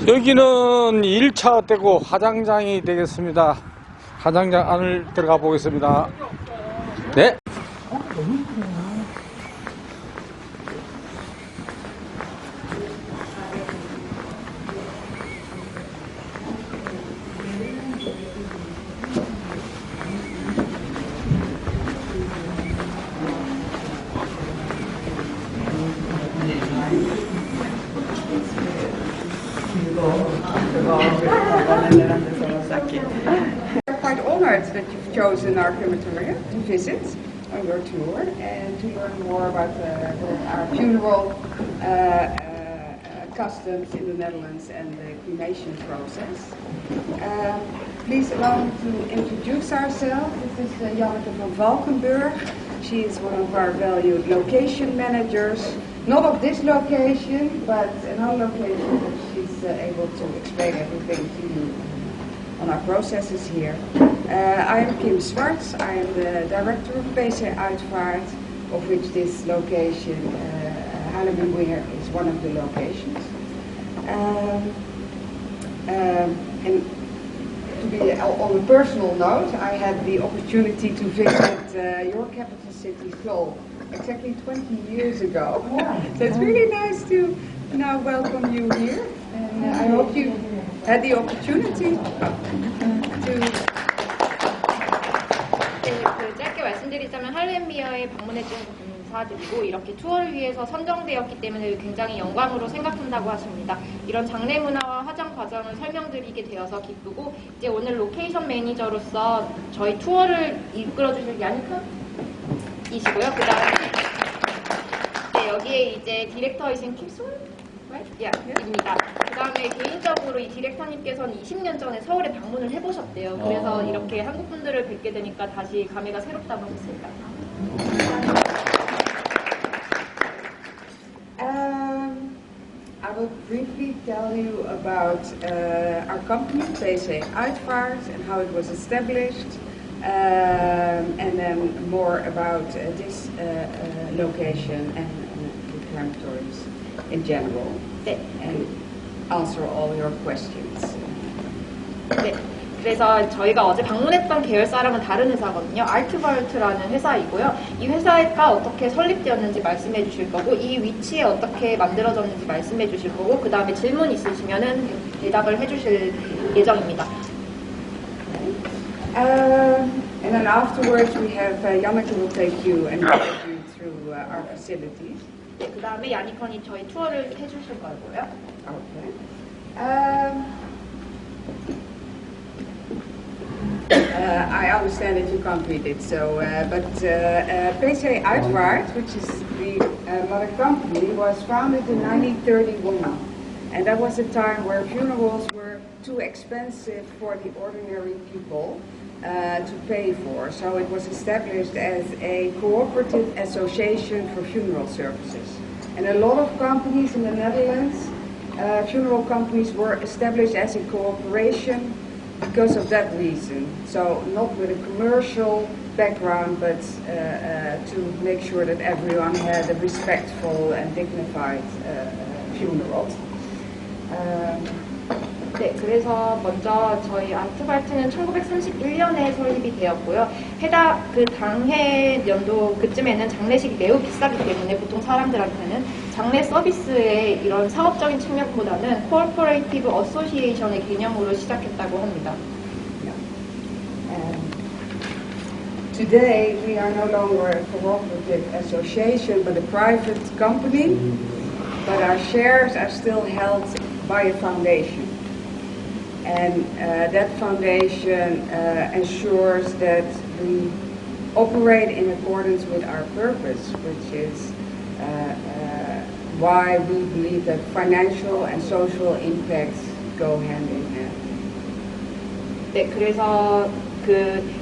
여기는 1차 되고 화장장이 되겠습니다. 화장장 안을 들어가 보겠습니다. 네. We're quite honored that you've chosen our crematorium to visit on your tour and to learn more about our funeral customs in the Netherlands and the cremation process. Please allow me to introduce ourselves. This is Janneke van Valkenburg. She is one of our valued location managers, not of this location, but another location that she's able to explain everything to you on our processes here. I am Kim Swartz. I am the director of PC Uitvaart, of which this location, Haarlemmermeer, is one of the locations. And to be on a personal note, I had the opportunity to visit your capital city, Seoul, exactly 20 years ago. So it's really nice to now welcome you here, and I hope you had the opportunity to. 짧게 말씀드리자면 할렘미어에 방문해준 감사드리고 이렇게 투어를 위해서 선정되었기 때문에 굉장히 영광으로 생각한다고 하십니다. 이런 장례 문화와 화장 과정을 설명드리게 되어서 기쁘고 이제 오늘 로케이션 매니저로서 저희 투어를 이끌어주실 야니크이시고요. 그 다음에 여기에 이제 디렉터이신 김솔? 입니다. 그 다음에 개인적으로 이 디렉터님께서는 20년 전에 서울에 방문을 해보셨대요. 그래서 이렇게 한국 분들을 뵙게 되니까 다시 감회가 새롭다고 하셨습니다. I will briefly tell you about our company, PC Uitvaart, and how it was established, and then more about this location and the crematoriums in general, and answer all your questions. 네, 그래서 저희가 어제 방문했던 계열사랑은 다른 회사거든요. 알트벌트라는 회사이고요. 이 회사가 어떻게 설립되었는지 말씀해 주실 거고 이 위치에 어떻게 만들어졌는지 말씀해 주실 거고 그 다음에 질문 있으시면은 대답을 해 주실 예정입니다. And then afterwards we have Janneke will take you and guide you through our facilities. 네, 그 다음에 야니컨이 저희 투어를 해 주실 거고요. Okay. I understand that you can't read it, so but PC Uitvaart, which is the mother company, was founded in 1931, and that was a time where funerals were too expensive for the ordinary people to pay for. So it was established as a cooperative association for funeral services, and a lot of companies in the Netherlands, funeral companies, were established as a cooperation because of that reason. So not with a commercial background, but to make sure that everyone had a respectful and dignified funeral. 네, 그래서 먼저 저희 아트발트는 1931년에 설립이 되었고요. 그 당해 연도 그쯤에는 장례식이 매우 비싸기 때문에 보통 사람들한테는 장례 서비스의 이런 사업적인 측면보다는 코퍼레이티브 어소시에이션의 개념으로 시작했다고 합니다. Today we are no longer a cooperative association but a private company, but our shares are still held by a foundation. And that foundation ensures that we operate in accordance with our purpose, which is why we believe that financial and social impacts go hand in hand. 네, 그래서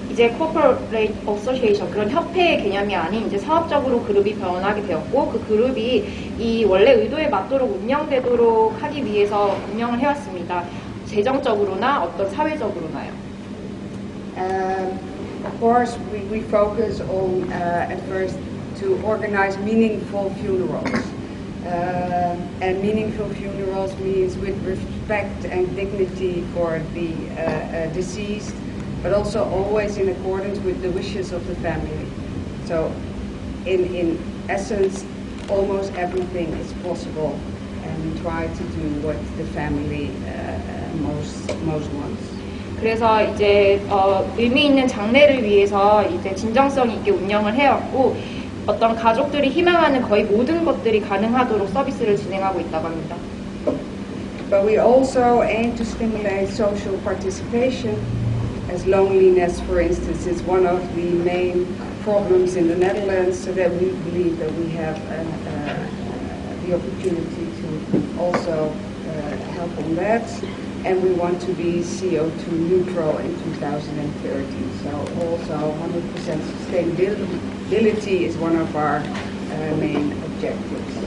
이제 코퍼레이트 어소시에이션 그런 협회의 개념이 아닌 이제 사업적으로 그룹이 변하게 되었고 그 그룹이 이 원래 의도에 맞도록 운영되도록 하기 위해서 운영을 해왔습니다. 재정적으로나 어떤 사회적으로나요? Of course, we focus on at first to organize meaningful funerals. And meaningful funerals means with respect and dignity for the deceased, but also always in accordance with the wishes of the family. So, in essence, almost everything is possible, and we try to do what the family most wants. 그래서 이제 의미 있는 장례를 위해서 이제 진정성 있게 운영을 해왔고 어떤 가족들이 희망하는 거의 모든 것들이 가능하도록 서비스를 진행하고 있다고 합니다. But we also aim to stimulate social participation, as loneliness, for instance, is one of the main problems in the Netherlands, so that we believe that we have the opportunity to also help on that. And we want to be CO2 neutral in 2030. So also 100% sustainability is one of our main objectives.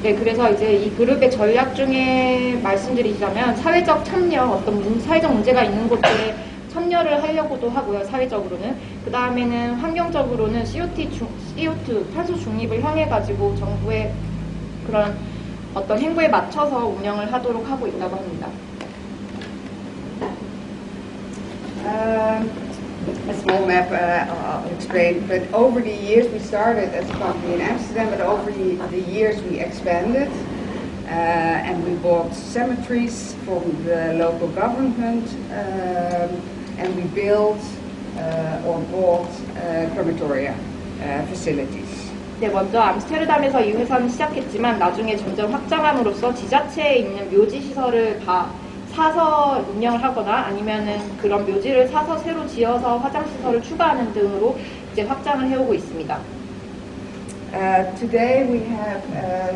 네, 그래서 이제 이 그룹의 전략 중에 말씀드리자면 사회적 참여, 어떤 사회적 문제가 있는 곳들에 참여를 하려고도 하고요, 사회적으로는. 그 다음에는 환경적으로는 CO2, 탄소 중립을 향해 가지고 정부의 그런 어떤 행보에 맞춰서 운영을 하도록 하고 있다고 합니다. A small map I'll explain, but over the years we started as a company in Amsterdam, but over the years we expanded and we bought cemeteries from the local government and we built or bought crematoria facilities. 네, 먼저 암스테르담에서 이 회사는 시작했지만 나중에 점점 확장함으로써 지자체에 있는 묘지 시설을 다 사서 운영을 하거나 아니면은 그런 묘지를 사서 새로 지어서 화장시설을 추가하는 등으로 이제 확장을 해오고 있습니다. Today we have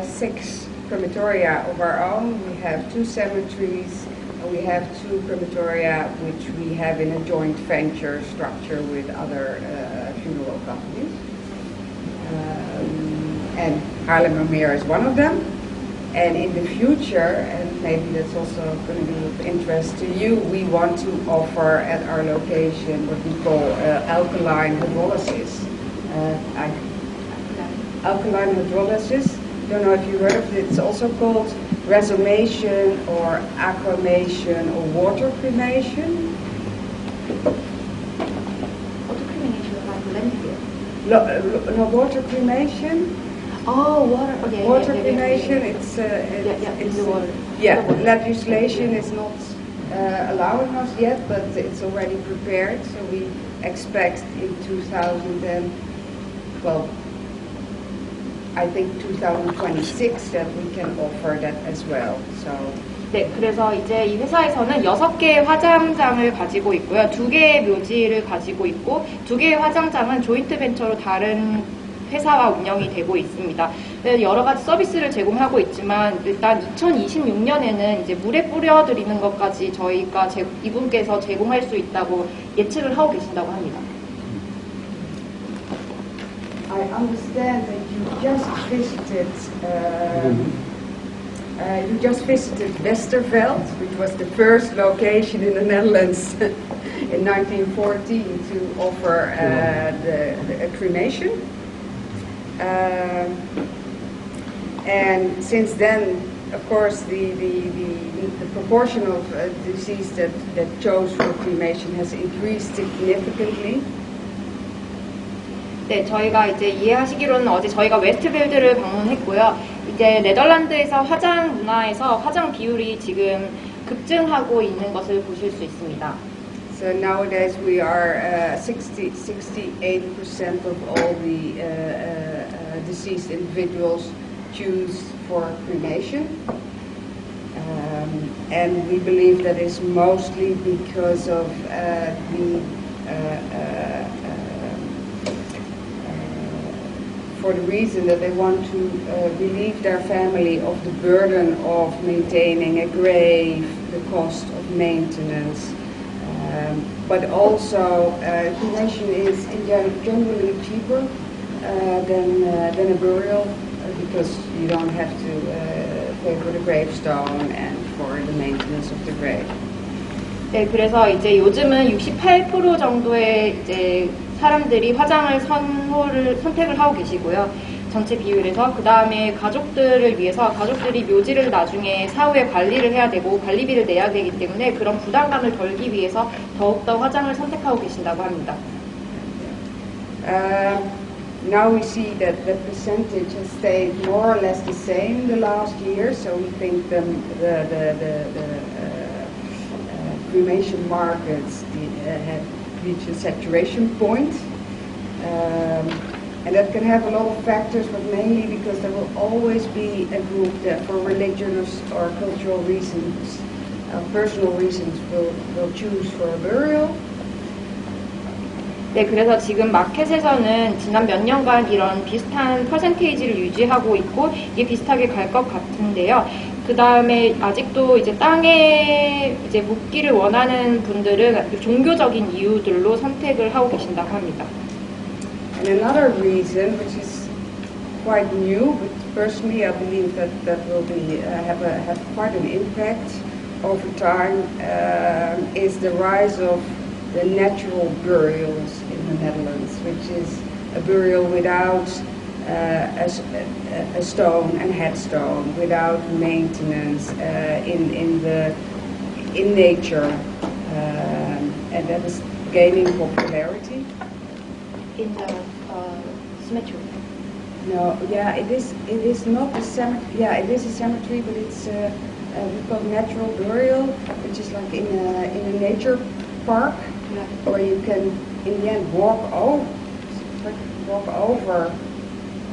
6 crematoria of our own. We have 2 cemeteries. We have 2 crematoria which we have in a joint venture structure with other funeral companies. And Haarlemmermeer is one of them. And in the future, and maybe that's also going to be of interest to you, we want to offer at our location what we call alkaline hydrolysis. Alkaline hydrolysis, don't know if you heard of it, it's also called resomation or aquamation or water cremation. Water cremation, like landfill. No, water cremation. Oh, water. Okay, Water cremation, it's in the water. Yeah, legislation is not allowing us yet, but it's already prepared. So we expect in 2026 that we can offer that as well. So. 네, 그래서 이제 이 회사에서는 6개의 화장장을 가지고 있고요. 2개의 묘지를 가지고 있고 2개의 화장장은 조인트 벤처로 다른 회사와 운영이 되고 있습니다. 여러 가지 서비스를 제공하고 있지만 일단 2026년에는 이제 물에 뿌려드리는 것까지 저희가 이분께서 제공할 수 있다고 예측을 하고 계신다고 합니다. I understand that you just visited Westerveld, which was the first location in the Netherlands in 1914 to offer the cremation. And since then, of course, the proportion of deceased that chose for cremation has increased significantly. 네, 저희가 이제 이해하시기로는 어제 저희가 웨스트벨드를 방문했고요. 이제 네덜란드에서 화장 문화에서 화장 비율이 지금 급증하고 있는 것을 보실 수 있습니다. So nowadays we are 68% of all the deceased individuals choose for cremation. And we believe that is mostly because of for the reason that they want to relieve their family of the burden of maintaining a grave, the cost of maintenance. But also, cremation is generally cheaper than a burial because you don't have to pay for the gravestone and for the maintenance of the grave. 네, 그래서 이제 요즘은 68% 정도의 이제 사람들이 화장을 선택을 하고 계시고요. 전체 비율에서. 그 다음에 가족들을 위해서 가족들이 묘지를 나중에 사후에 관리를 해야 되고 관리비를 내야 되기 때문에 그런 부담감을 덜기 위해서 더욱더 화장을 선택하고 계신다고 합니다. Now we see that the percentage has stayed more or less the same the last year, so we think the cremation markets have reached a saturation point. And that can have a lot of factors, but mainly because there will always be a group that for religious or cultural reasons, personal reasons, will choose for a burial. 네, 그래서 지금 마켓에서는 지난 몇 년간 이런 비슷한 퍼센테이지를 유지하고 있고 이게 비슷하게 갈 것 같은데요. 그 다음에 아직도 이제 땅에 이제 묻기를 원하는 분들은 종교적인 이유들로 선택을 하고 계신다고 합니다. And another reason, which is quite new, but personally I believe that will be have quite an impact over time, is the rise of the natural burials in the Netherlands, which is a burial without a stone and headstone, without maintenance in nature, and that is gaining popularity. In the cemetery. No, yeah, it is not a cemetery. Yeah, it is a cemetery, but it's we call natural burial, which is like in a nature park, Yeah. where you can in the end walk over.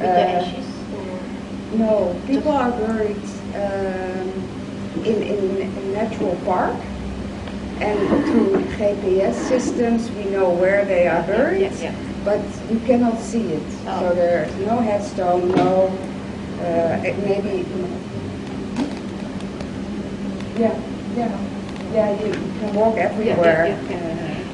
With the ashes? Or No, people are buried in a natural park, and through GPS systems we know where they are buried. Yeah. But you cannot see it. Oh. So there's no headstone, no, maybe, you can walk everywhere.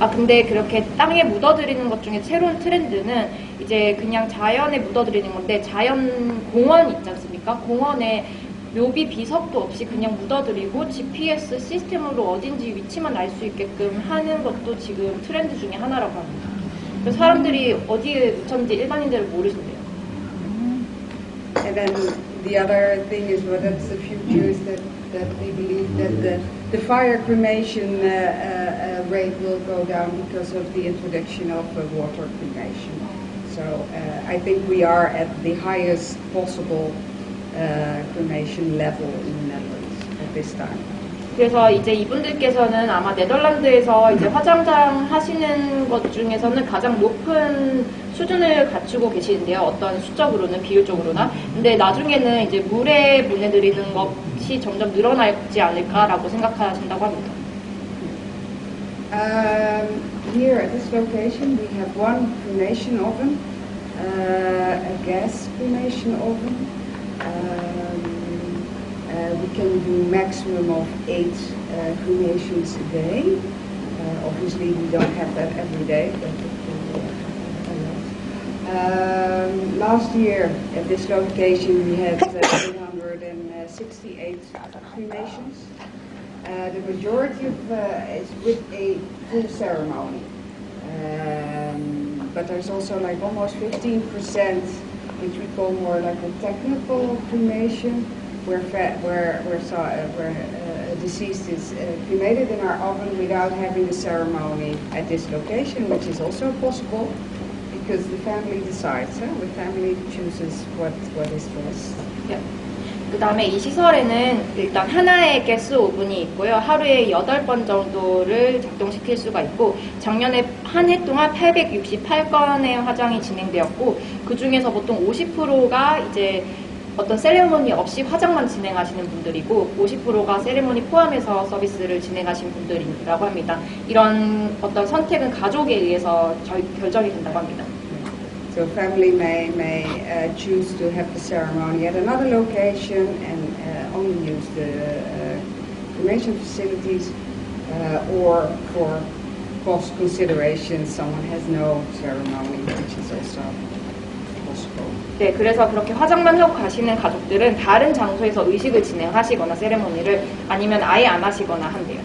아, 근데 그렇게 땅에 묻어드리는 것 중에 새로운 트렌드는 이제 그냥 자연에 묻어드리는 건데, 자연 공원 있지 않습니까? 공원에 묘비 비석도 없이 그냥 묻어드리고 GPS 시스템으로 어딘지 위치만 알 수 있게끔 하는 것도 지금 트렌드 중에 하나라고 합니다. 그래서 사람들이 어디에 묻혔는지 일반인들은 모르신대요. And then the other thing is, well, that's the future, is that we believe that the fire cremation rate will go down because of the introduction of water cremation. So I think we are at the highest possible cremation level in the Netherlands at this time. 그래서 이제 이분들께서는 아마 네덜란드에서 이제 화장장 하시는 것 중에서는 가장 높은 수준을 갖추고 계시는데요. 어떤 수적으로는, 비율적으로나. 근데 나중에는 이제 물에 보내드리는 것이 점점 늘어나지 않을까라고 생각하신다고 합니다. Here at this location we have one cremation oven, a gas cremation oven. We can do maximum of 8 cremations a day. Obviously, we don't have that every day. But last year at this location we had 868 cremations. The majority of is with a full ceremony, but there's also like almost 15%, which we call more like a technical cremation, where a deceased is cremated in our oven without having the ceremony at this location, which is also possible because the family decides. The family chooses what is best. 네. 그 다음에 이 시설에는 일단 하나의 가스 오븐이 있고요. 하루에 8번 정도를 작동시킬 수가 있고, 작년에 한 해 동안 868건의 화장이 진행되었고, 그 중에서 보통 50%가 이제 어떤 세레모니 없이 화장만 진행하시는 분들이고, 50%가 세레모니 포함해서 서비스를 진행하신 분들이라고 합니다. 이런 어떤 선택은 가족에 의해서 결정이 된다고 합니다. So family may choose to have the ceremony at another location and only use the cremation facilities, or for cost considerations, someone has no ceremony, which is also possible. 네, 그래서 그렇게 화장만 하고 가시는 가족들은 다른 장소에서 의식을 진행하시거나 세레모니를, 아니면 아예 안 하시거나 한대요.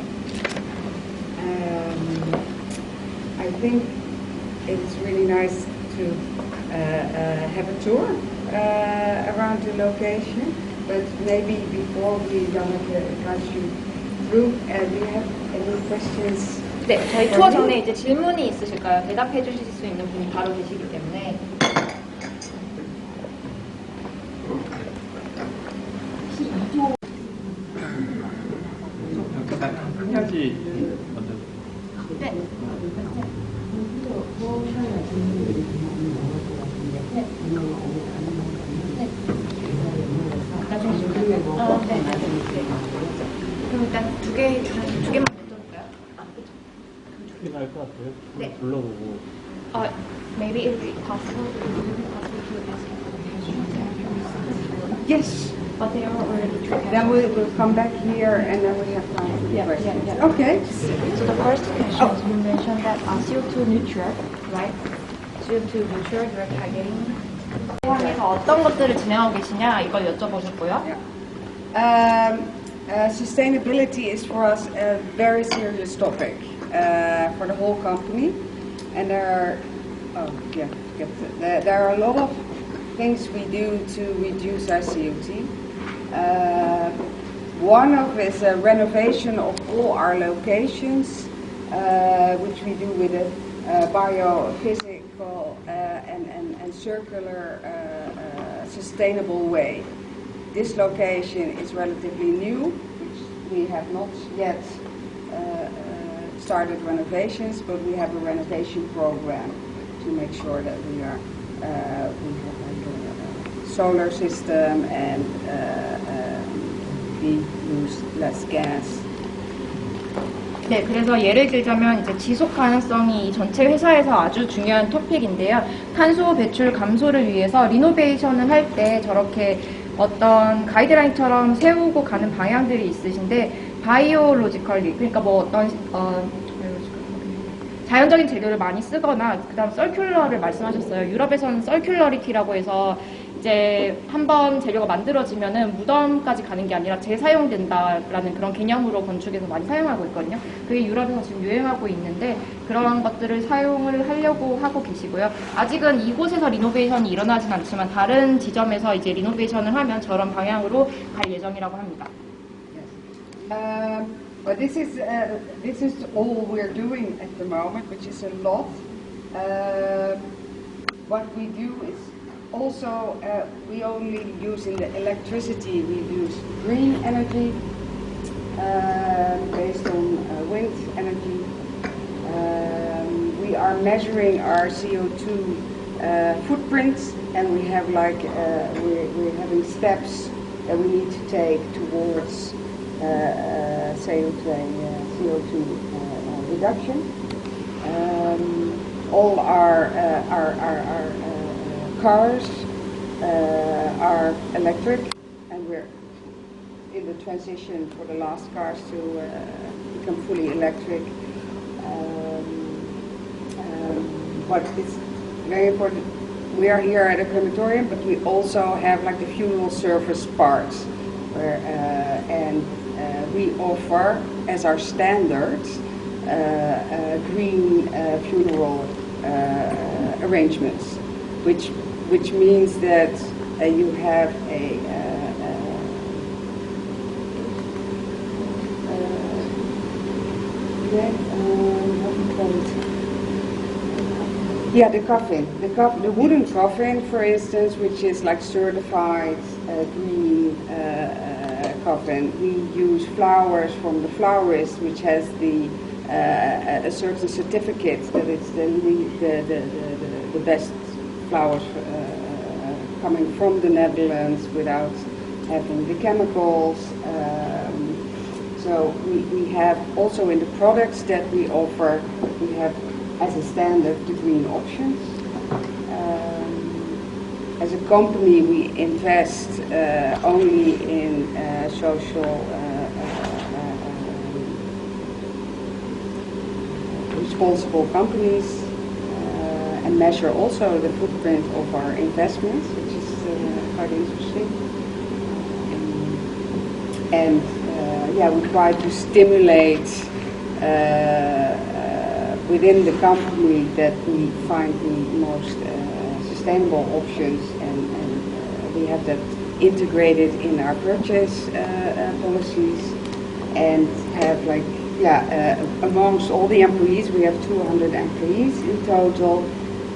I think it's really nice to have a tour around the location, but maybe before we guide you through, do you have any questions? 네, 저희 투어 전에 이제 질문이 있으실까요? 대답해 주실 수 있는 분이 바로 계시기 때문에. 한 가지 먼저. 네. 나중에 좀 네. 그럼 일단 두 개만 먼저 볼까요? 그게 나을 것 같아요. 네. 둘러보고. Maybe it would be possible to ask Yes. but they are already prepared. Then we'll come back here and then we have time for the questions. Okay. So the first question is you mentioned that CO2 neutral, right? CO2 neutral you're targeting. 상황에서 어떤 것들을 진행하고 계시냐 이걸 여쭤보셨고요. Sustainability is for us a very serious topic for the whole company, and there are a lot of things we do to reduce our CO2. One of is a renovation of all our locations, which we do with a biophysical and circular sustainable way. This location is relatively new, which we have not yet started renovations, but we have a renovation program to make sure that we have like a solar system and we use less gas. 네, 그래서 예를 들자면 이제 지속 가능성이 이 전체 회사에서 아주 중요한 토픽인데요. 탄소 배출 감소를 위해서 리노베이션을 할 때 저렇게 어떤 가이드라인처럼 세우고 가는 방향들이 있으신데 바이오로지컬리 그러니까 뭐 어떤 자연적인 재료를 많이 쓰거나 그다음 서큘러를 말씀하셨어요. 유럽에서는 서큘러리티라고 해서 이제 한번 재료가 만들어지면은 무덤까지 가는 게 아니라 재사용된다라는 그런 개념으로 건축에서 많이 사용하고 있거든요. 그게 유럽에서 지금 유행하고 있는데 그런 것들을 사용을 하려고 하고 계시고요. 아직은 이곳에서 리노베이션이 일어나진 않지만 다른 지점에서 이제 리노베이션을 하면 저런 방향으로 갈 예정이라고 합니다. But this is all we're doing at the moment, which is a lot. What we do is also we only use in the electricity. We use green energy based on wind energy. We are measuring our CO2 footprints, and we have like we're having steps that we need to take towards CO2 reduction. All our cars are electric, and we're in the transition for the last cars to become fully electric. But it's very important. We are here at a crematorium, but we also have like the funeral service parts, where we offer as our standards green funeral arrangements, which means that you have the coffin, the wooden coffin, for instance, which is like certified green coffin. We use flowers from the florist, which has a certain certificate that it's the best flowers coming from the Netherlands without having the chemicals. So we have also in the products that we offer, we have as a standard the green options. As a company, we invest only in social responsible companies and measure also the footprint of our investments, which is quite interesting. And we try to stimulate within the company that we find the most sustainable options and we have that integrated in our purchase policies, and have like, amongst all the employees, we have 200 employees in total.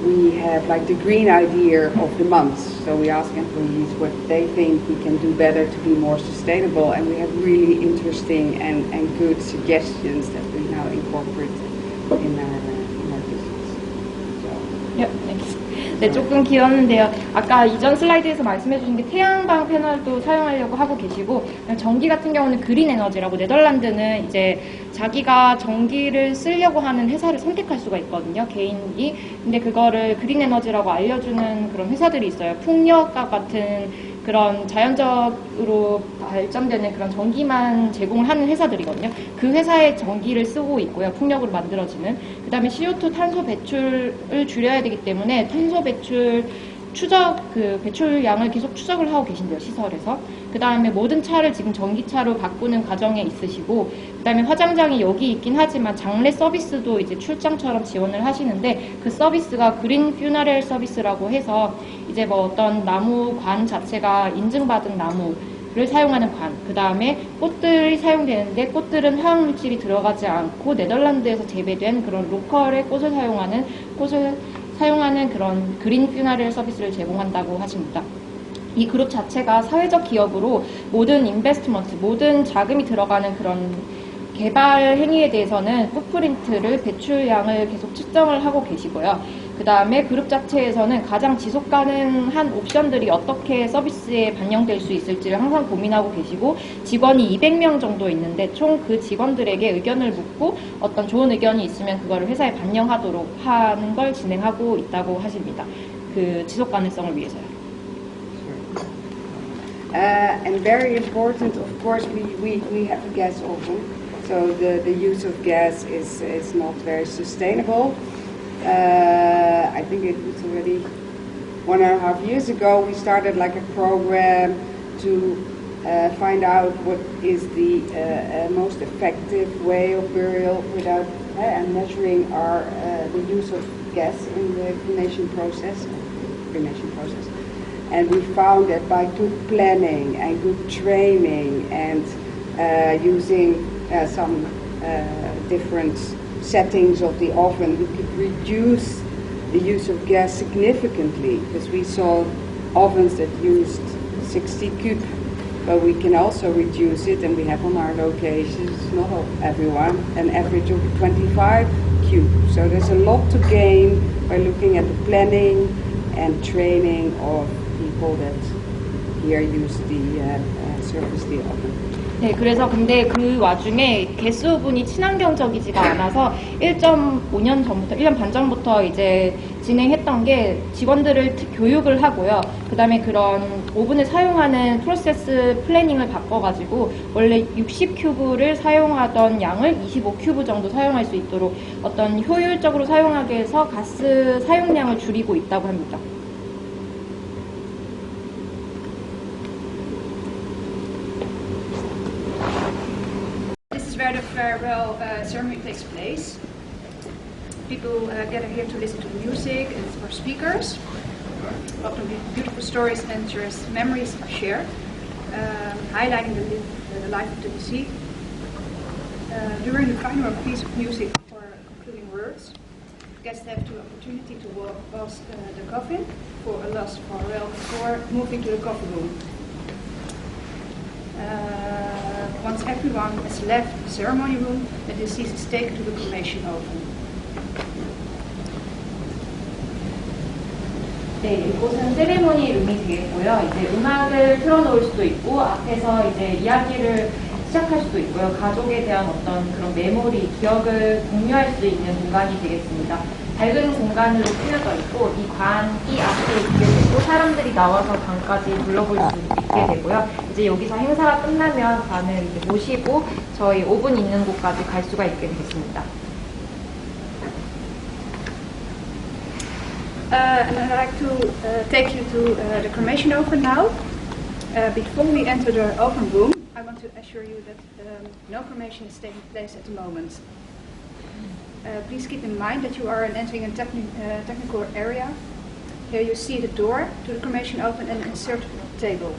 We have like the green idea of the month. So we ask employees what they think we can do better to be more sustainable, and we have really interesting and good suggestions that we now incorporate in our business. So. 네, 조금 길었는데요. 아까 이전 슬라이드에서 말씀해 주신 게 태양광 패널도 사용하려고 하고 계시고, 전기 같은 경우는 그린 에너지라고, 네덜란드는 이제 자기가 전기를 쓰려고 하는 회사를 선택할 수가 있거든요, 개인이. 근데 그거를 그린 에너지라고 알려주는 그런 회사들이 있어요. 풍력과 같은 그런 자연적으로 발전되는 그런 전기만 제공을 하는 회사들이거든요. 그 회사의 전기를 쓰고 있고요. 풍력으로 만들어지는. 그 다음에 CO2 탄소 배출을 줄여야 되기 때문에 탄소 배출 배출량을 계속 추적을 하고 계신데요, 시설에서. 그 다음에 모든 차를 지금 전기차로 바꾸는 과정에 있으시고, 그 다음에 화장장이 여기 있긴 하지만 장례 서비스도 이제 출장처럼 지원을 하시는데, 그 서비스가 그린 퓨너럴 서비스라고 해서 이제 뭐 어떤 나무관 자체가 인증받은 나무를 사용하는 관, 그 다음에 꽃들이 사용되는데 꽃들은 화학물질이 들어가지 않고 네덜란드에서 재배된 그런 로컬의 꽃을 사용하는 그런 그린 퓨너럴 서비스를 제공한다고 하십니다. 이 그룹 자체가 사회적 기업으로 모든 인베스트먼트, 모든 자금이 들어가는 그런 개발 행위에 대해서는 풋프린트를, 배출량을 계속 측정을 하고 계시고요. 그 다음에 그룹 자체에서는 가장 지속 가능한 옵션들이 어떻게 서비스에 반영될 수 있을지를 항상 고민하고 계시고, 직원이 200명 정도 있는데 총 그 직원들에게 의견을 묻고 어떤 좋은 의견이 있으면 그거를 회사에 반영하도록 하는 걸 진행하고 있다고 하십니다. 그 지속 가능성을 위해서요. And very important, of course, we have a gas oven, so the use of gas is not very sustainable. I think it was already 1.5 years ago we started like a program to find out what is the most effective way of burial without measuring the use of gas in the cremation process. And we found that by good planning and good training and using some different settings of the oven, we could reduce the use of gas significantly, because we saw ovens that used 60 cube, but we can also reduce it, and we have on our locations, not everyone, an average of 25 cube. So there's a lot to gain by looking at the planning and training of people that here use the service the oven. 네, 그래서 근데 그 와중에 가스오븐이 친환경적이지가 않아서 1.5년 전부터, 1년 반 전부터 이제 진행했던 게 직원들을 교육을 하고요. 그 다음에 그런 오븐을 사용하는 프로세스 플래닝을 바꿔가지고 원래 60큐브를 사용하던 양을 25큐브 정도 사용할 수 있도록 어떤 효율적으로 사용하게 해서 가스 사용량을 줄이고 있다고 합니다. Where the farewell ceremony takes place. People gather here to listen to music and for speakers. Often beautiful stories and interesting memories are shared, highlighting the life of the deceased. During the final piece of music or concluding words, guests have the opportunity to walk past the coffin for a last farewell before moving to the coffin room. Once everyone has left the ceremony room, the deceased is taken to the cremation oven. 네, 이곳은 세레모니 룸이 되겠고요. 이제 음악을 틀어놓을 수도 있고, 앞에서 이제 이야기를 시작할 수도 있고요. 가족에 대한 어떤 그런 메모리, 기억을 공유할 수 있는 공간이 되겠습니다. 밝은 공간으로 꾸며져 있고, 이 관이 앞에 있게 되고, 사람들이 나와서 관까지 둘러볼 수 있게 되고요. 이제 여기서 행사가 끝나면 관을 이제 모시고 저희 오븐 있는 곳까지 갈 수가 있게 되겠습니다. And I'd like to take you to the cremation oven now. Before we enter the oven room, I want to assure you that no cremation is taking place at the moment. Please keep in mind that you are entering a technical area. Here you see the door to the cremation oven and insert table.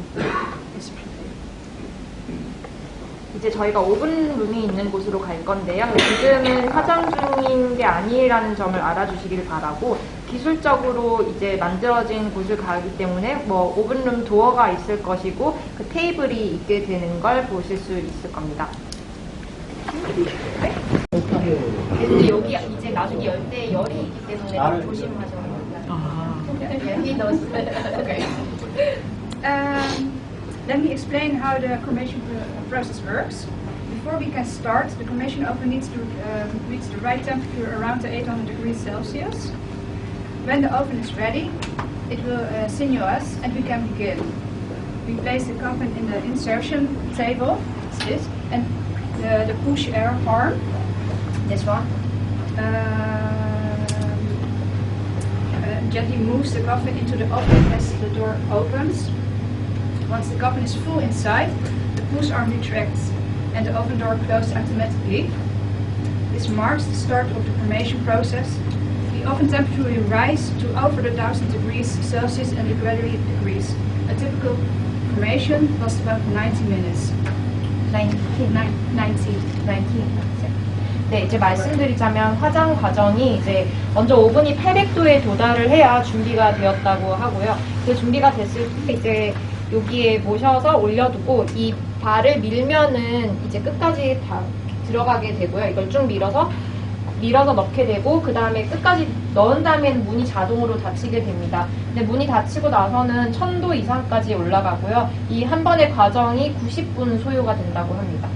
이제 저희가 오븐룸이 있는 곳으로 갈 건데요. 지금은 화장 중인 게 아니라는 점을 알아주시길 바라고, 기술적으로 이제 만들어진 곳을 가기 때문에 뭐 오븐룸 도어가 있을 것이고 그 테이블이 있게 되는 걸 보실 수 있을 겁니다. 근데 여기 이제 나중에 열 때 열이 있기 때문에 좀 조심하셔야 됩니다. Okay. Let me explain how the cremation process works. Before we can start, the cremation oven needs to reach the right temperature around the 800 degrees Celsius. When the oven is ready, it will signal us and we can begin. We place the coffin in the insertion table, this, and the push air arm, this one, gently moves the coffin into the oven as the door opens. Once the coffin is full inside, the push arm retracts and the oven door closes automatically. This marks the start of the cremation process. The oven temperature will rise to over 1000 degrees Celsius and it gradually decrease. A typical cremation lasts about 90 minutes. 19. 네, 이제 말씀드리자면 화장 과정이 이제 먼저 오븐이 800도에 도달을 해야 준비가 되었다고 하고요. 그 준비가 됐을 때 이제 여기에 모셔서 올려두고 이 발을 밀면은 이제 끝까지 다 들어가게 되고요. 이걸 쭉 밀어서 넣게 되고 그 다음에 끝까지 넣은 다음에는 문이 자동으로 닫히게 됩니다. 근데 문이 닫히고 나서는 1000도 이상까지 올라가고요. 이 한 번의 과정이 90분 소요가 된다고 합니다.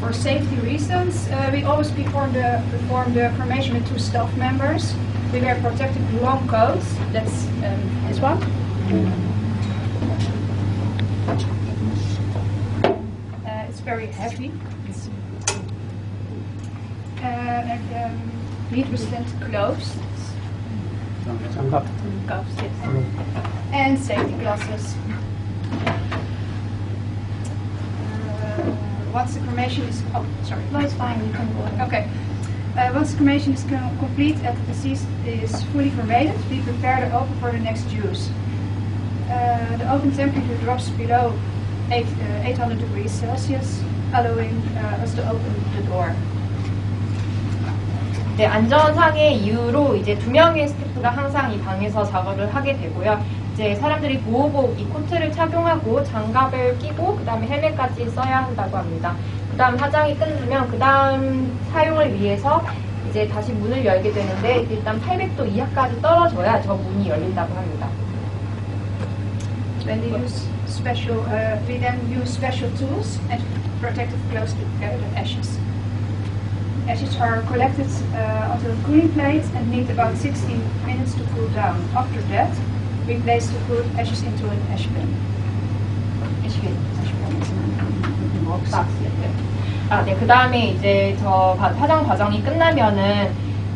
For safety reasons, we always perform the cremation with 2 staff members. We wear protective long coats. That's this one. It's very heavy. And heat-resistant gloves. Gloves, yes. And safety glasses. Once the cremation is No, it's fine. You can go ahead. okay. Once the cremation is complete and the deceased is fully cremated, we prepare the oven for the next use. The oven temperature drops below 800 degrees Celsius, allowing us to open the door. 네, 안전상의 이유로 이제 2명의 스태프가 항상 이 방에서 작업을 하게 되고요. 이제 사람들이 보호복, 이 코트를 착용하고 장갑을 끼고 그 다음에 헬멧까지 써야 한다고 합니다. 그 다음 화장이 끝나면 그 다음 사용을 위해서 이제 다시 문을 열게 되는데 일단 800도 이하까지 떨어져야 저 문이 열린다고 합니다. When we then use special tools and protective clothes to gather the ashes. Ashes are collected onto a cooling plate and need about 60 minutes to cool down. After that, we place the cooled ashes into an ash bin. 네, 그 다음에 이제 저 화장 과정이 끝나면은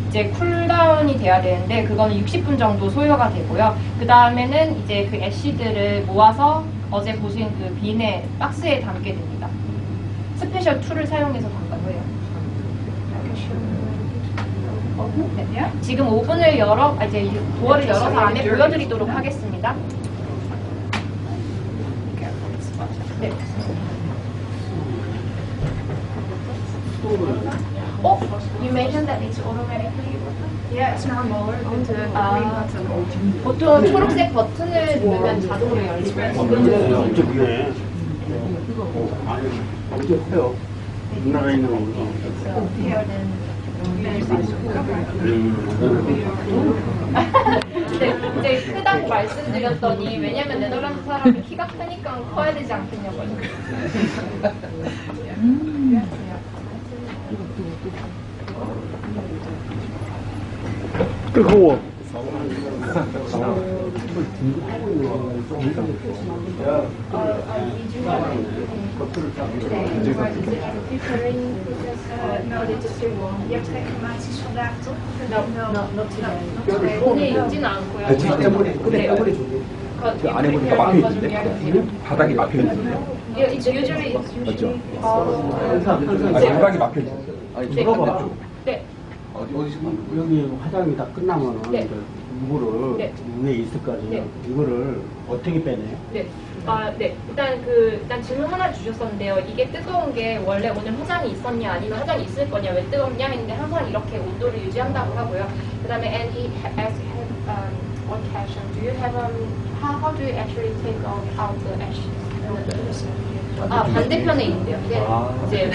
이제 쿨다운이 돼야 되는데 그거는 60분 정도 소요가 되고요. 그 다음에는 이제 그 애쉬들을 모아서 어제 보신 그 빈에 박스에 담게 됩니다. 스페셜 툴을 사용해서 담다고 해요. 지금 오븐을 이제 도어를 열어서 안에 보여드리도록 하겠습니다. 네. You mentioned that it's automatically. Yeah, it's normal. With the green button. 보통 초록색 버튼을 누르면 자동으로 열리고요. 엄청 위에 엄청 커요. 누나가 있는 거. 네, 이제 크다고 말씀드렸더니 왜냐면 네덜란드 사람이 키가 크니까 커야 되지 않겠냐고요. 뜨거워. No, dit is too warm. Je hebt geen crematies vandaag, toch? 오늘 있지는 않고요. 그래요. 그 안에 보니까 막혀 있는데 바닥이 막혀 있는데 It's usually 맞죠? 아니 바닥이 막혀 있는데 네. 네. 여기 화장이 다 끝나면은 네. 이제 이거를 네. 위에 있을 거 아니에요. 네. 이거를 어떻게 빼내요? 네. 네. 일단 질문 하나 주셨었는데요. 이게 뜨거운 게 원래 오늘 화장이 있었냐 아니면 화장이 있을 거냐 왜 뜨겁냐 했는데 항상 이렇게 온도를 유지한다고 하고요. 그다음에 and he asked one question. Do you have how do you actually take out the ashes? 반대편에 있대요. 이제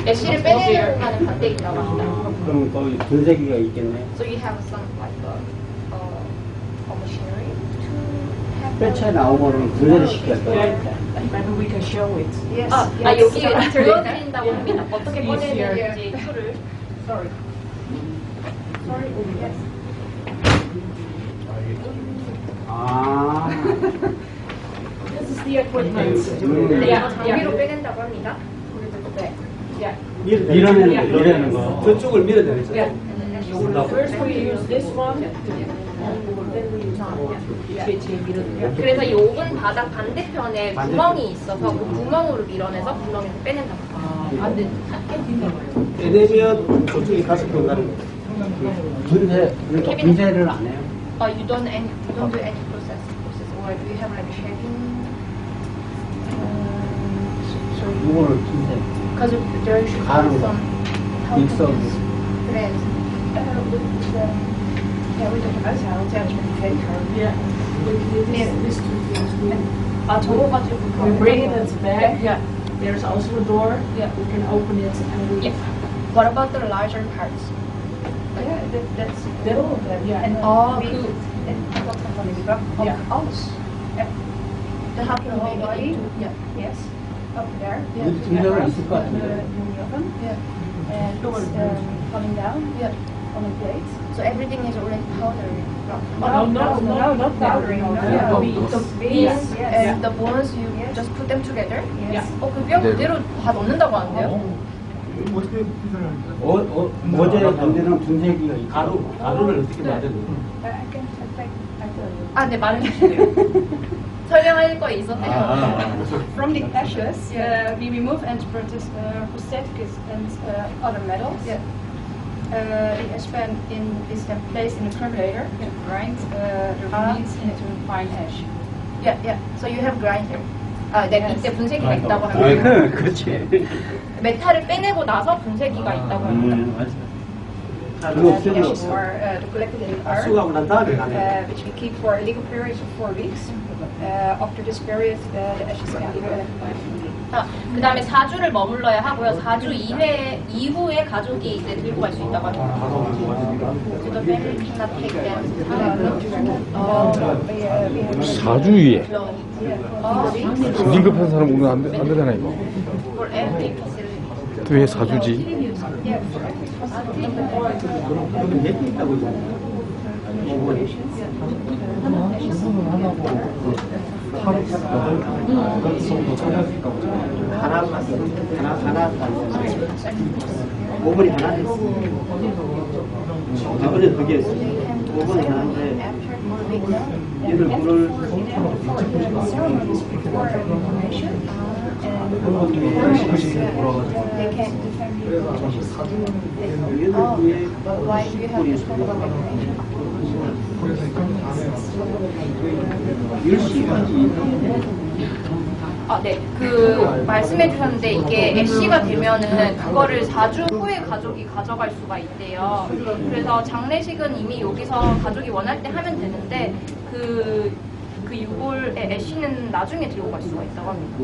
애쉬를 빼내는 공간은 반대에 있다고 합니다. 그럼 거기 분쇄기가 있겠네. So you have some like a machinery to have 뼈채 나오면은 분쇄를 시켜야 돼. Maybe we can show it. Yes. 여기 들려드린다고 합니다. 어떻게 꺼내는지 툴을. Sorry. Yes. 아. This is the equipment. 장비로 빼낸다고 합니다. 밀어내는 거. 저쪽을 밀어내는 거예요. First we use this one, and then we use 그래서 이 오븐 바닥 반대편에 구멍이 있어서 그 구멍으로 밀어내서 구멍에서 빼낸다고 합니다. 빼내면 저쪽에 가서 건다는 거예요. 그러니까 분쇄를 안 해요. You don't do any process, or do you have like shaping? 이거를 분쇄. Because there should 가는 be 거. some 믹서. threads. We don't know how to paper. Yeah. This two things. 저거 가지고 We bring it at the back. Yeah. There's also a door. Yeah. We can open it and we. Yeah. What about the larger parts? Yeah, that's All of them. Yeah. And 그 what company we got? Yeah. Alles. the half the whole body? Yeah. Yes. Up there. 분쇄가 있을 것 같은데. In the oven. Yeah. And it's falling down. Yeah. On a plate. So everything is already powdered. No, not powdering. Yeah. No. The Yes, beans yes. and the bones, you just put them together? Yes. 그 뼈 그대로 다 넣는다고 하는데요? 어제 만드는 분쇄기가 있고. 가루를 어떻게 만드는 I tell you. 네, 말해주시네요. 설명할 거 있었대요. From the ashes, we remove and produce prosthetics and other metals. Yeah. The ash pan is then placed in a crumbulator to grind the remains into fine ash. Yeah. So you have grinder. 네, 이때 분쇄기가 있다고 아, 합니다. 그렇지. 메탈을 빼내고 나서 분쇄기가 있다고 합니다. 맞아. The ashes are collected in the 수거하고 난 다음에 가네. which we keep for a legal period of 4 weeks. After this period, the ashes can be 그 다음에 4주를 머물러야 하고요. 4주 이후에 가족이 이제 들고 갈 수 있다고 합니다. So the family cannot take them. 4주 위에 긴급한 사람 오면 안 되잖아 이거. For every facility. 또 왜 4주지? 넷이 있다고 그러잖아요. 하나 오븐이 하나 됐어. 어제 두 개 했어. 오븐이 하나인데 얘를 물을 They can Why do you have this kind of information? 10시까지 네. 그 말씀해 주셨는데 이게 애쉬가 되면은 그거를 4주 후에 가족이 가져갈 수가 있대요. 그래서 장례식은 이미 여기서 가족이 원할 때 하면 되는데 그 유골의 애쉬는 나중에 들고 갈 수가 있다고 합니다.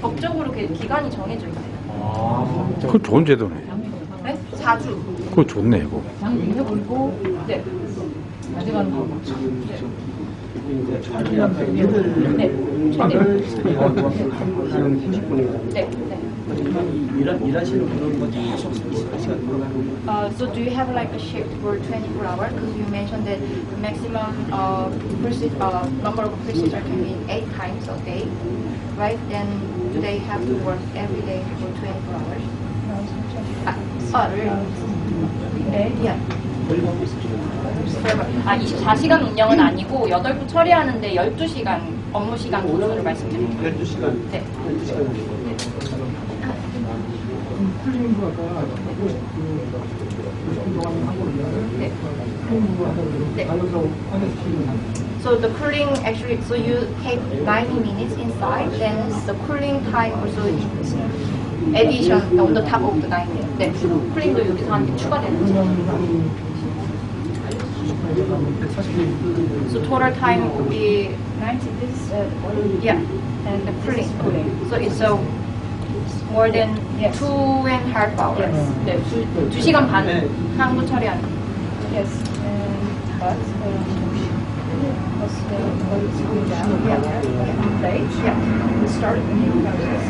법적으로 그 기간이 정해져 있대요. 그거 좋은 제도네. 네? 4주. 그거 좋네 이거. 네. 한 30분이나 네. 일하시는 분은 뭐 계속 24시간 들어가는 So do you have like a shift for 24 hours? Because you mentioned that the maximum number of procedures can be 8 times a day, right? Then do they have to work every day for 24 hours? Yeah. 24시간 운영은 아니고 8부 처리하는데 12시간 업무 시간 기준으로 말씀드립니다. 12시간. 네. 12시간. 네. 네. So the cooling actually, so you keep 90 minutes inside, then the cooling time also is addition on the top of the 90. 네. 쿨링도 여기서 한 개 추가되는 거죠. So total time will be 90 this yeah, and the cooling. So it's more than 2.5 hours. 네, 2시간 반 한국 처리하는. yes, but what's going down? Yeah, late. Yeah. We started the new process.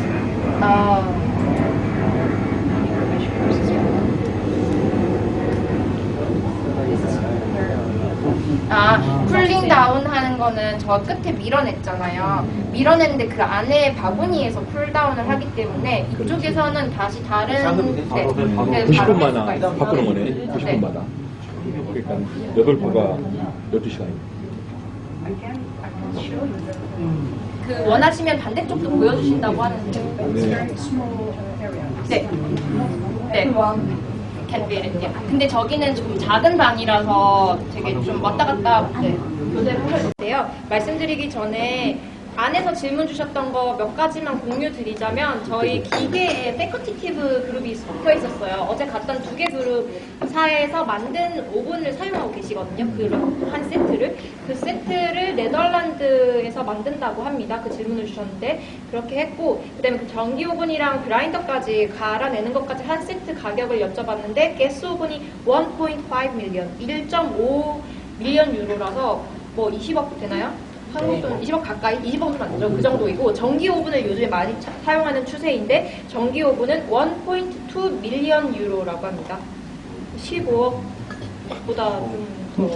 쿨링 다운 하는 거는 저 끝에 밀어냈잖아요. 밀어냈는데 그 안에 바구니에서 쿨다운을 하기 때문에 이쪽에서는 다시 다른 바로 90분마다 바꾸는 거네. 90분마다. 그러니까 8바가 12시간입니다. 그 원하시면 반대쪽도 보여주신다고 하는데 네. 네. 네. can be anything. 근데 저기는 좀 작은 방이라서 되게 좀 왔다 갔다 교대를 하셨는데요. 말씀드리기 전에 안에서 질문 주셨던 거 몇 가지만 공유 드리자면 저희 기계에 패커티티브 그룹이 붙어 있었어요. 어제 갔던 2개 그룹사에서 만든 오븐을 사용하고 계시거든요. 그 한 세트를. 그 세트를 네덜란드에서 만든다고 합니다. 그 질문을 주셨는데 그렇게 했고 그다음에 그 전기 오븐이랑 그라인더까지 갈아내는 것까지 한 세트 가격을 여쭤봤는데 가스 오븐이 1.5 밀리언, 1.5 밀리언 유로라서 뭐 20억 되나요? 한국 돈 20억 가까이, 20억은 안 되죠. 그 정도이고 전기 오븐을 요즘에 많이 사용하는 추세인데 전기 오븐은 1.2 밀리언 유로라고 합니다. 15억보다 좀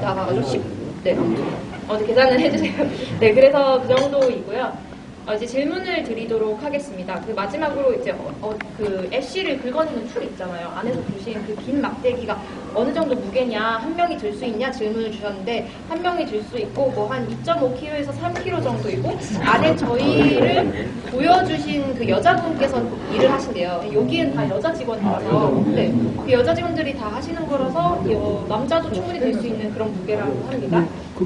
나가가지고 네, 어디 계산을 해주세요. 네, 그래서 그 정도이고요. 이제 질문을 드리도록 하겠습니다. 그 마지막으로 이제 그 애쉬를 긁어내는 툴 있잖아요. 안에서 보신 그 긴 막대기가 어느 정도 무게냐, 한 명이 들 수 있냐 질문을 주셨는데 한 명이 들 수 있고 뭐 한 2.5kg에서 3kg 정도이고 안에 저희를 보여주신 그 여자분께서 일을 하신대요. 여기엔 다 여자 직원이라서 네, 그 여자 직원들이 다 하시는 거라서 남자도 충분히 될 수 있는 그런 무게라고 합니다. So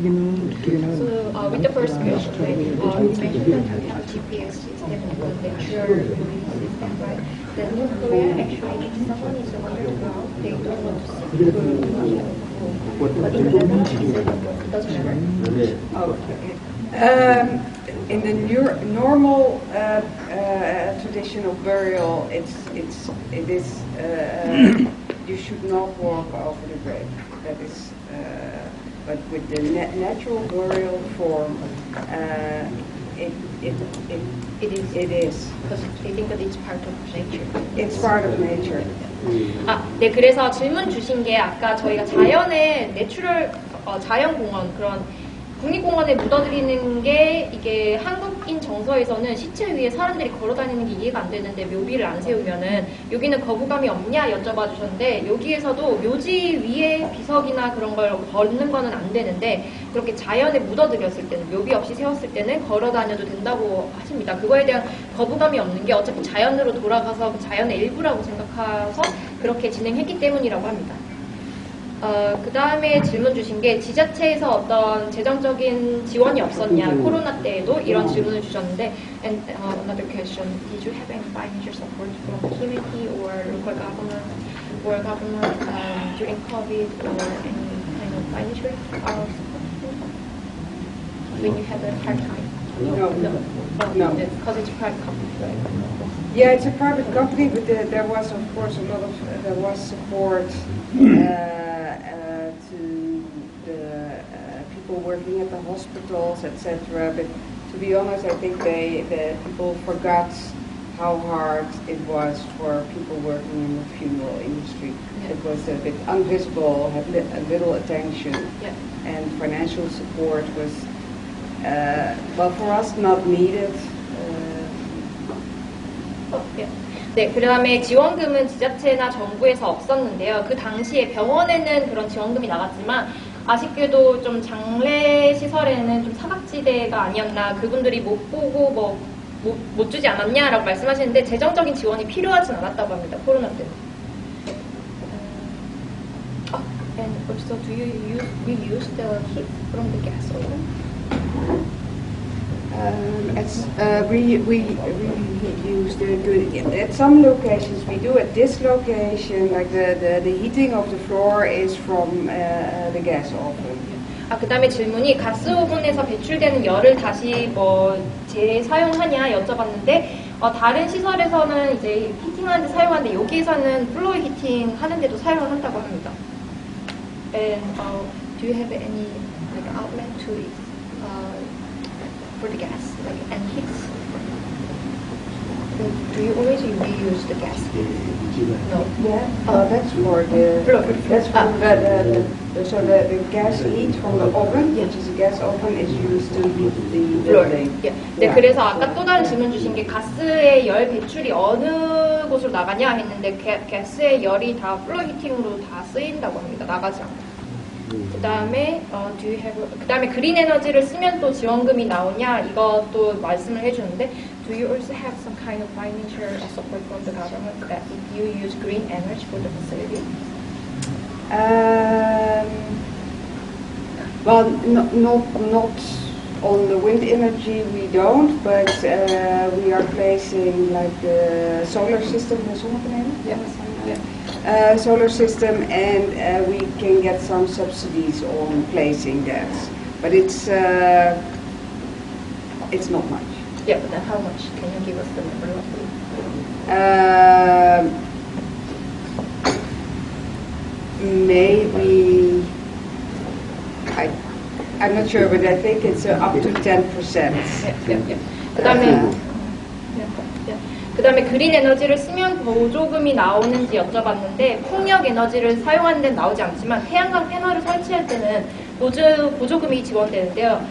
with the first question, you mentioned that we have GPS system and the lecture system, right? Then in Korea, actually, if someone is underground, they don't want to see the but in the Netherlands, it doesn't matter. In the normal traditional burial, it is you should not walk over the grave. That is. But with the natural burial form, it is. Because they think that it's part of nature. It's part of nature. 네, 그래서 질문 주신 게 아까 저희가 자연의 내추럴 자연공원 그런 국립공원에 묻어드리는 게 이게 한국인 정서에서는 시체 위에 사람들이 걸어다니는 게 이해가 안 되는데 묘비를 안 세우면은 여기는 거부감이 없냐 여쭤봐 주셨는데 여기에서도 묘지 위에 비석이나 그런 걸 걸는 거는 안 되는데 그렇게 자연에 묻어드렸을 때는 묘비 없이 세웠을 때는 걸어다녀도 된다고 하십니다. 그거에 대한 거부감이 없는 게 어차피 자연으로 돌아가서 자연의 일부라고 생각해서 그렇게 진행했기 때문이라고 합니다. 그 다음에 질문 주신 게 지자체에서 어떤 재정적인 지원이 없었냐 코로나 때에도 이런 질문을 주셨는데 and another question, did you have any financial support from community or local government during COVID or any kind of financial support when you had a hard time? No. Because it's a private company, right? Yeah, it's a private company, but there was, of course, there was support to the people working at the hospitals, etc. But to be honest, I think the people forgot how hard it was for people working in the funeral industry. Yeah. It was a bit invisible, had little attention, yeah. And financial support was, well, for us, not needed. 네, 그 다음에 지원금은 지자체나 정부에서 없었는데요. 그 당시에 병원에는 그런 지원금이 나갔지만 아쉽게도 좀 장례 시설에는 좀 사각지대가 아니었나 그분들이 못 보고 못 주지 않았냐라고 말씀하시는데 재정적인 지원이 필요하진 않았다고 합니다. 코로나 때문에. So do you reuse the heat from the gas oven? We use at some locations we do. At this location, like the heating of the floor is from the gas oven. 그 다음에 질문이 가스 오븐에서 배출되는 열을 다시 뭐 재사용하냐 여쭤봤는데 다른 시설에서는 이제 히팅하는데 사용하는데 여기에서는 플로어 히팅 하는데도 사용을 한다고 합니다. And do you have any like outlet to it for the gas like and heats? Do you always reuse the gas? No. Yeah. That's for the. That's for the gas heat from the oven, which is a gas oven, is used to heat the building. 네, Yeah. 그래서 아까 또 다른 질문 주신 게 가스의 열 배출이 어느 곳으로 나가냐 했는데 가스의 열이 다 플로어 히팅으로 다 쓰인다고 합니다. 나가지 않고. 그다음에 그다음에 그린 에너지를 쓰면 또 지원금이 나오냐 이것도 말씀을 해주는데 Do you also have some kind of financial support from the government that if you use green energy for the facility? Well, not on the wind energy we don't, but we are placing like the solar system, the zonnepanelen. Yeah. Solar system, and we can get some subsidies on placing that, but it's not much. Yeah, but then how much? Can you give us the number roughly? Maybe, I'm not sure, but I think it's up to 10%. Yeah. 그다음에 그린 에너지를 쓰면 보조금이 나오는지 여쭤봤는데 풍력 에너지를 사용하는 데는 나오지 않지만 태양광 패널을 설치할 때는 보조금이 지원되는데요.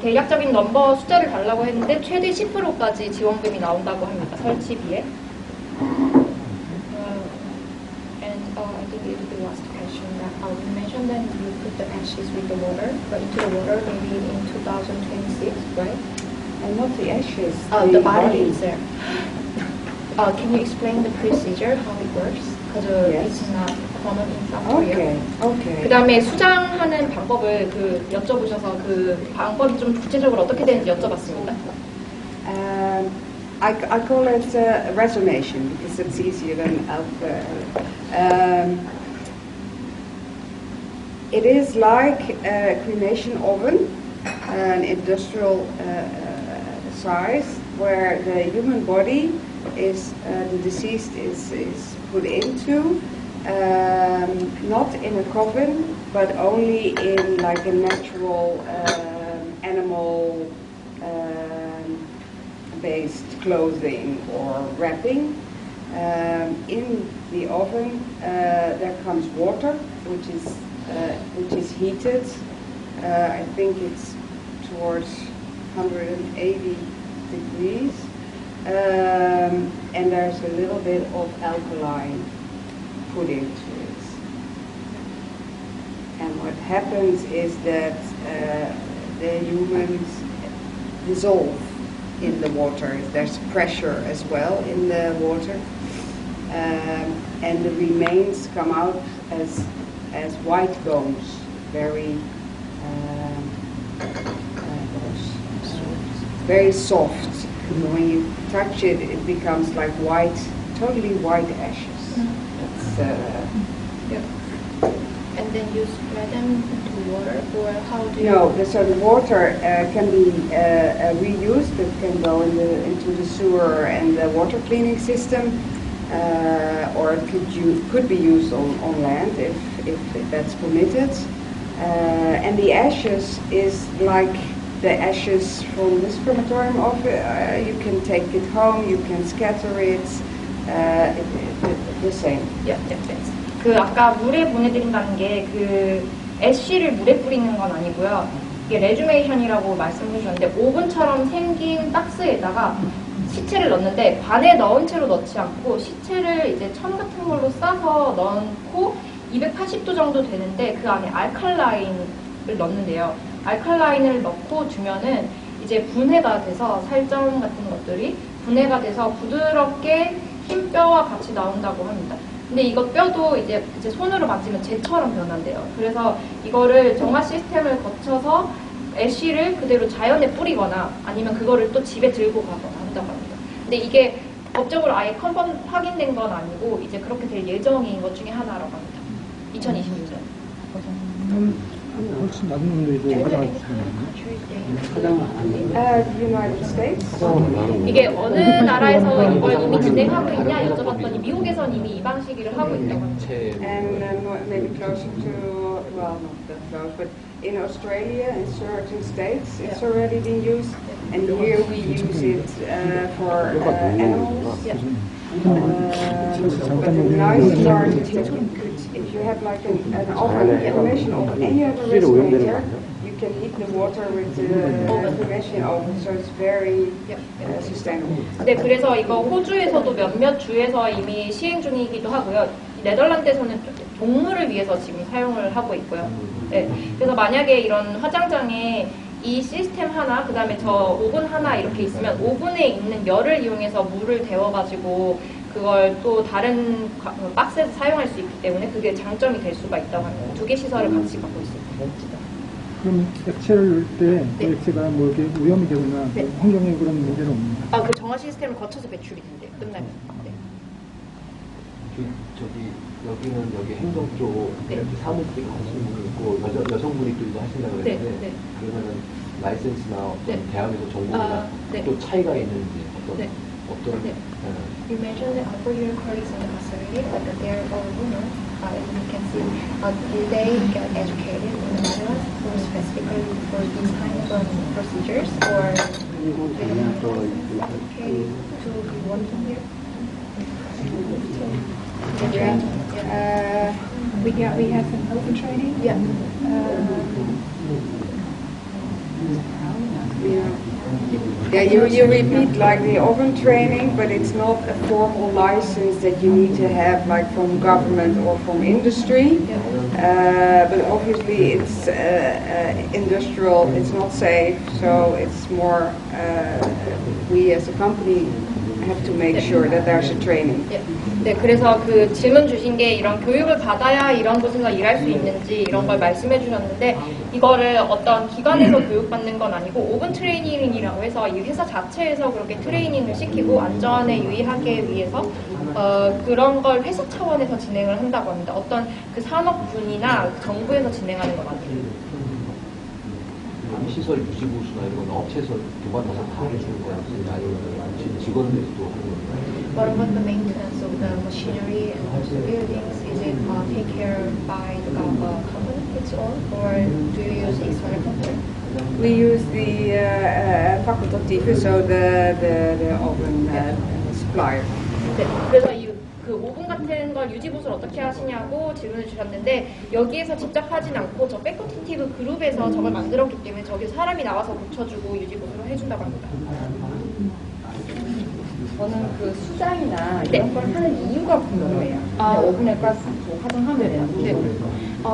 대략적인 넘버 숫자를 달라고 했는데 최대 10%까지 지원금이 나온다고 합니다. 설치비에. And I think it will be last question that you mentioned that you put the ashes with the water, but into the water maybe in 2026, right? And not the ashes. The body is there. Can you explain the procedure, how it works? Because Yes. it's not common in South Korea. Okay. 그 다음에 수장하는 방법을 여쭤보셔서 그 방법이 좀 구체적으로 어떻게 되는지 여쭤봤습니다. I call it resonation because it's easier than it is like a cremation oven, an industrial size, where the human body is the deceased is put into, not in a coffin, but only in like a natural animal based clothing or wrapping. In the oven there comes water, which is heated. I think it's towards 180 degrees. And there's a little bit of alkaline put into it. And what happens is that the humans dissolve in the water. There's pressure as well in the water. And the remains come out as white bones, very soft. When you touch it, it becomes like white, totally white ashes. Yeah. And then you spread them into water, or how do you? No, so the water can be reused. It can go into the sewer and the water cleaning system, or it could be used on land if that's permitted. And the ashes is like the ashes from this crematorium. You can take it home, you can scatter it, the same. Yeah. 그 아까 물에 보내드린다는 게 애쉬를 물에 뿌리는 건 아니고요. 이게 레주메이션이라고 말씀해 주셨는데 오븐처럼 생긴 박스에다가 시체를 넣는데 관에 넣은 채로 넣지 않고 시체를 이제 천 같은 걸로 싸서 넣고 280도 정도 되는데 그 안에 알칼라인을 넣는데요. 알칼라인을 넣고 두면은 이제 분해가 돼서 살점 같은 것들이 분해가 돼서 부드럽게 흰 뼈와 같이 나온다고 합니다. 근데 이거 뼈도 이제 손으로 만지면 젤처럼 변한대요. 그래서 이거를 정화 시스템을 거쳐서 애쉬를 그대로 자연에 뿌리거나 아니면 그거를 또 집에 들고 가거나 한다고 합니다. 근데 이게 법적으로 아예 컨펌 확인된 건 아니고 이제 그렇게 될 예정인 것 중에 하나라고 합니다. 2026년. 훨씬 낮은 놈들이 화장을 The United States. 이게 어느 나라에서 이걸 이미 진행하고 있냐 여쭤봤더니 미국에선 이미 이 방식을 하고 있다고 합니다. And maybe closer to, well, not that close, but in Australia, in certain states, it's already been used. And here we use it for animals. But the nice part is that you could, if you have like an oven information of any other respirator, you can heat the water with the information oven, so it's very sustainable. 네, 그래서 이거 호주에서도 몇몇 주에서 이미 시행 중이기도 하고요. 네덜란드에서는 동물을 위해서 지금 사용을 하고 있고요. 네, 그래서 만약에 이런 화장장에 이 시스템 하나, 그 다음에 저 오븐 하나 이렇게 있으면 오븐에 있는 열을 이용해서 물을 데워가지고 그걸 또 다른 박스에서 사용할 수 있기 때문에 그게 장점이 될 수가 있다고 합니다. 두 개 시설을 같이 갖고 있습니다. 그럼 액체를 넣을 때 그 액체가 뭐 이렇게 오염이 되거나 뭐 환경에 그런 문제는 없나요? 아, 그 정화 시스템을 거쳐서 배출이 된대요. 끝나면. 네. 저기 여기는 여기 행정 쪽 사무직에 하시는 분이 있고 여성분이 또 이거 하신다고 그랬는데 그러면은 라이센스나 어떤 대학에서 전공이나 또 차이가 있는지 어떤 You mentioned that for your colleagues in the facility, but they're all women. As you can see, do they get educated in the Netherlands for specifically for these kinds of procedures, or do they have to be educated to be working here? We have an open training. Yeah. Yeah, you repeat like the oven training, but it's not a formal license that you need to have like from government or from industry. But obviously it's industrial, it's not safe, so it's more, we as a company have to make sure that there's a training. 네, 그래서 그 질문 주신 게 이런 교육을 받아야 이런 곳에서 일할 수 있는지 이런 걸 말씀해 주셨는데 이거를 어떤 기관에서 교육받는 건 아니고 오븐 트레이닝이라고 해서 이 회사 자체에서 그렇게 트레이닝을 시키고 안전에 유의하기 위해서 그런 걸 회사 차원에서 진행을 한다고 합니다. 어떤 그 산업군이나 정부에서 진행하는 건 아니에요. 시설 유지보수나 이런 건 업체에서 도받아서 다 해주는 거예요? 아니면 직원들이 또 하는 거예요? What about the maintenance of the machinery and the buildings? Is it taken care of by the company its own, or do you use external company? We use the facultatieve, so the oven supplier. 네, 그래서 그 오븐 같은 걸 유지보수를 어떻게 하시냐고 질문을 주셨는데 여기에서 직접 하진 않고 저 백커티티브 그룹에서 저걸 만들었기 때문에 저기 사람이 나와서 붙여주고 유지보수를 해준다고 합니다. 저는 그 수장이나 이런 걸 하는 이유가 궁금해요. 오븐에 가서 화장하면 네. Do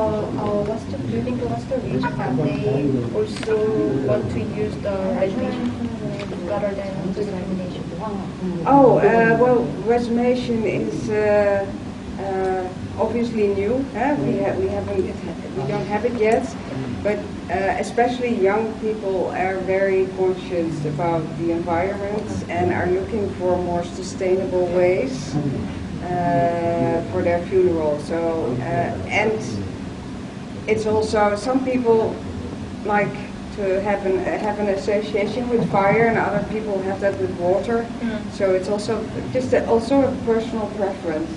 you think what's the reason that they also want to use the reservation rather than discrimination? Well, resummation is obviously new. We don't have it yet, but especially young people are very conscious about the environment and are looking for more sustainable ways for their funeral. So and it's also some people like to have an association with fire, and other people have that with water. So it's also also a personal preference.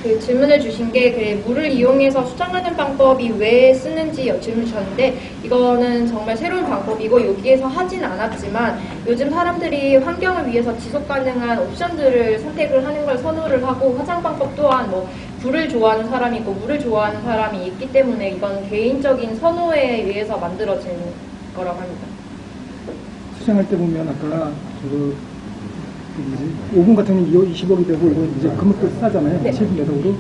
그 질문을 주신 게 그 물을 이용해서 수정하는 방법이 왜 쓰는지 질문 주셨는데 이거는 정말 새로운 방법이고 여기에서 하진 않았지만 요즘 사람들이 환경을 위해서 지속 가능한 옵션들을 선택을 하는 걸 선호를 하고 화장 방법 또한 뭐 불을 좋아하는 사람이 있고 물을 좋아하는 사람이 있기 때문에 이건 개인적인 선호에 의해서 만들어진 거라고 합니다. 수정할 때 보면 아까 오븐 같은 경우는 20억이 되고 이거 이제 금액도 싸잖아요. 70몇억으로.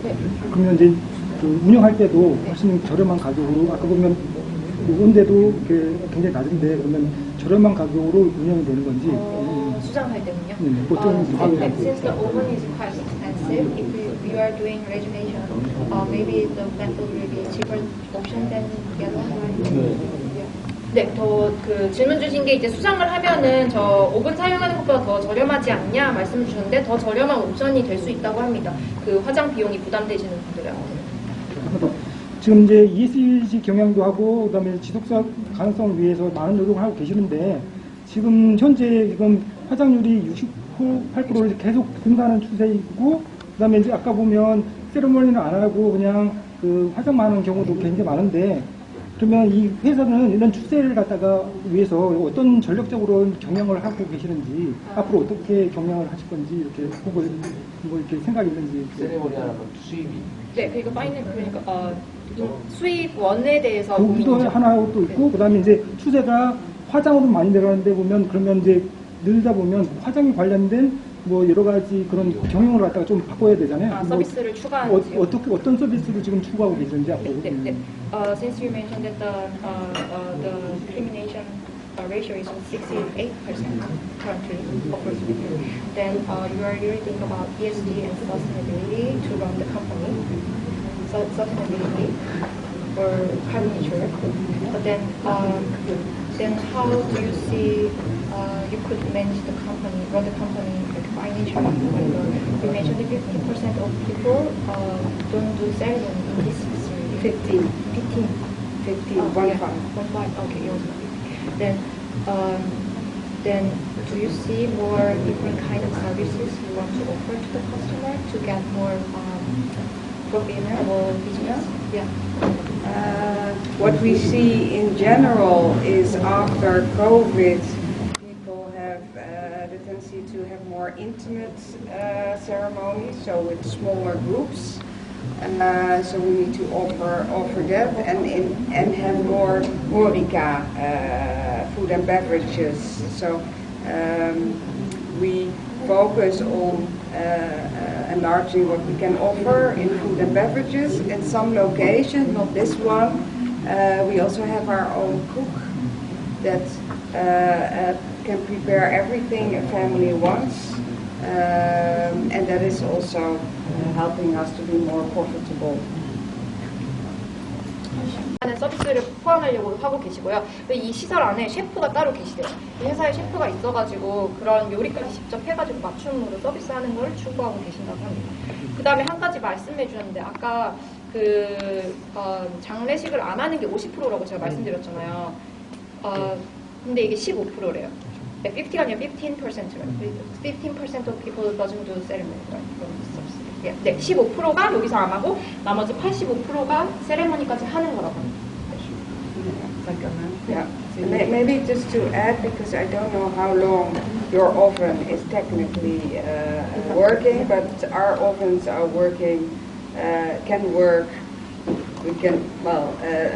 그러면 이제 그 운영할 때도 훨씬 저렴한 가격으로 아까 보면 온대도 굉장히 낮은데 그러면 저렴한 가격으로 운영이 되는 건지. 수정할 때는요? 보통 Since the oven is quite expensive, expensive. If you are doing rejuvenation, maybe the method will be a cheaper option than the other one. 네, 더 그 질문 주신 게 이제 수정을 하면은 저 오븐 사용하는 것보다 더 저렴하지 않냐 말씀 주셨는데 더 저렴한 옵션이 될 수 있다고 합니다. 그 화장 비용이 부담되시는 분들은. 지금 이제 ESG 경영도 하고 그다음에 지속적 가능성을 위해서 많은 노력을 하고 계시는데 지금 현재 지금 화장률이 68%를 계속 증가하는 추세이고 그다음에 이제 아까 보면 세레머니는 안 하고 그냥 그 화장만 하는 경우도 굉장히 많은데 그러면 이 회사는 이런 추세를 갖다가 위해서 어떤 전략적으로 경영을 하고 계시는지 앞으로 어떻게 경영을 하실 건지 이렇게 보고 뭐 이렇게 생각이 있는지. 세레모니 하면 수입이. 네, 그러니까 그러니까 수입원에 대해서 그것도 고민이죠. 하나 또 있고 그다음에 이제 추세가 화장으로 많이 내려가는데 보면 그러면 이제 늘다 보면 화장에 관련된 뭐 여러 가지 그런 경영을 갖다가 좀 바꿔야 되잖아요. 아, 서비스를 추가하는지. 어떤 서비스를 지금 추구하고 계시는지 앞으로. 네. Since you mentioned that the discrimination ratio is 68% currently, then you are really thinking about ESG and sustainability to run the company. Sustainability or carbon neutral. But then how do you see you could manage the company, run the company like financially? You mentioned that 50% of people don't do ceremony in this facility. 15. 15. 1.5. Yeah, 1.5. Okay, it was not 50. Then do you see more different kind of services you want to offer to the customer to get more profitable business? Yeah. What we see in general is after COVID, people have the tendency to have more intimate ceremonies, so with smaller groups. So we need to offer that and have more HoReCa food and beverages. So we focus on enlarging what we can offer in food and beverages. In some locations, not this one, we also have our own cook that can prepare everything a family wants. And that is also helping us to be more profitable. 하는 서비스를 포함하려고 하고 계시고요. 이 시설 안에 셰프가 따로 계시대요. 이 회사에 셰프가 있어가지고 그런 요리까지 직접 해가지고 맞춤으로 서비스하는 걸 추구하고 계신다고 합니다. 그 다음에 한 가지 말씀해 주셨는데 아까 장례식을 안 하는 게 50%라고 제가 말씀드렸잖아요. 근데 이게 15%래요. 50가 아니라 15%래요. 15% of people doesn't do ceremony, right? 네, 15%가 여기서 안 하고 나머지 85%가 세레머니까지 하는 거라고 합니다. Yeah. Maybe just to add, because I don't know how long your oven is technically working, but our ovens are working, can work,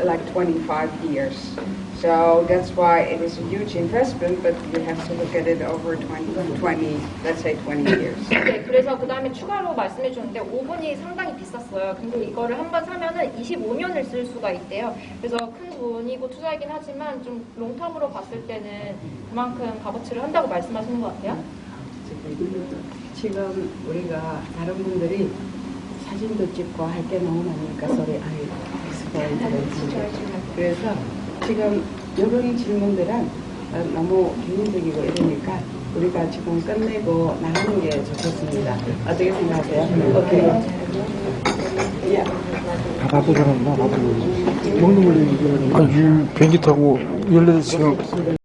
like 25 years. So that's why it is a huge investment, but you have to look at it over 20, let's say 20 years. 네, 그래서 그 다음에 추가로 말씀해 주는데 오븐이 상당히 비쌌어요. 근데 이거를 한번 사면은 25년을 쓸 수가 있대요. 그래서 큰 돈이고 투자이긴 하지만 좀 롱텀으로 봤을 때는 그만큼 값어치를 한다고 말씀하시는 것 같아요. 지금 우리가 다른 분들이 사진도 찍고 할 게 너무 많으니까 소리 그래서 지금 이런 질문들은 너무 개인적이고 이러니까 우리가 지금 끝내고 나가는 게 좋겠습니다. 어떻게 생각하세요? 오케이. 바쁘잖아, 바쁘고. 먹는 걸 얘기하는 비행기 타고 14시간